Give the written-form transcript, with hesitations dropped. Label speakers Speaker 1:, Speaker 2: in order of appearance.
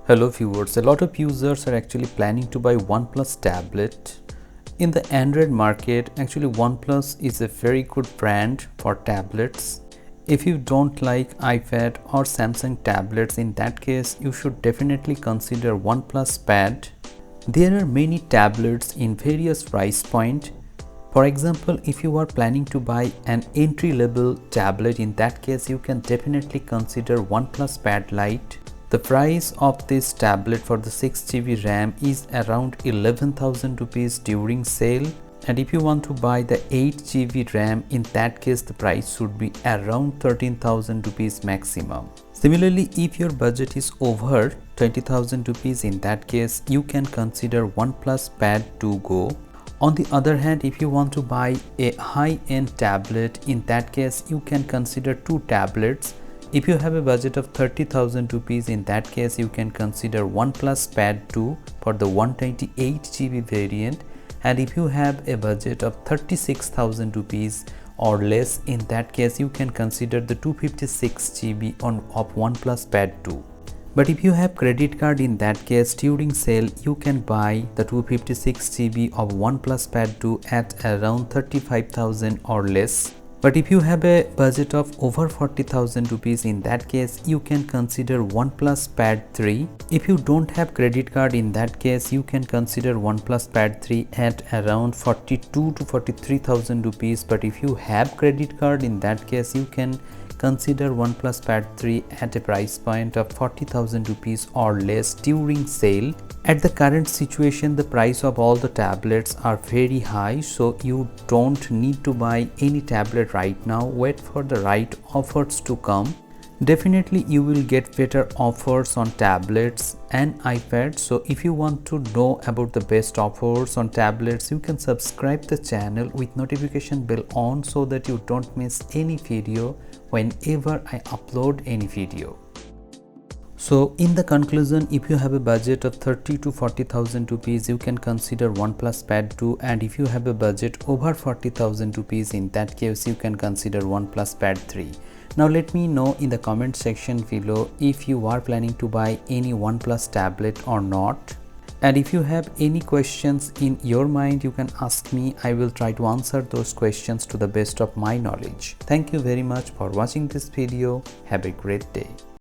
Speaker 1: Hello viewers, a lot of users are actually planning to buy OnePlus tablet. In the Android market, actually OnePlus is a very good brand for tablets. If you don't like iPad or Samsung tablets, in that case you should definitely consider OnePlus Pad. There are many tablets in various price point. For example, if you are planning to buy an entry-level tablet, in that case you can definitely consider OnePlus Pad Lite. The price of this tablet for the 6GB RAM is around 11,000 rupees during sale, and if you want to buy the 8GB RAM, in that case the price should be around 13,000 rupees maximum. Similarly, if your budget is over 20,000 rupees, in that case you can consider OnePlus Pad 2 Go. On the other hand, if you want to buy a high-end tablet, in that case you can consider two tablets. If you have a budget of 30,000 rupees, in that case you can consider OnePlus Pad 2 for the 128GB variant, and if you have a budget of 36,000 rupees or less, in that case you can consider the 256GB of OnePlus Pad 2. But if you have credit card, in that case during sale you can buy the 256GB of OnePlus Pad 2 at around 35,000 or less. But if you have a budget of over 40,000 rupees, in that case you can consider OnePlus Pad 3. If you don't have credit card, in that case you can consider OnePlus Pad 3 at around 42 to 43,000 rupees. But if you have credit card, in that case you can consider OnePlus Pad 3 at a price point of 40,000 rupees or less during sale. At the current situation, the price of all the tablets are very high, so you don't need to buy any tablet right now. Wait for the right offers to come. Definitely you will get better offers on tablets and iPads. So if you want to know about the best offers on tablets, you can subscribe the channel with notification bell on so that you don't miss any video whenever I upload any video. So in the conclusion, if you have a budget of 30 to 40,000 rupees, you can consider OnePlus Pad 2, and if you have a budget over 40,000 rupees, in that case you can consider OnePlus Pad 3. Now let me know in the comment section below if you are planning to buy any OnePlus tablet or not. And if you have any questions in your mind, you can ask me. I will try to answer those questions to the best of my knowledge. Thank you very much for watching this video. Have a great day.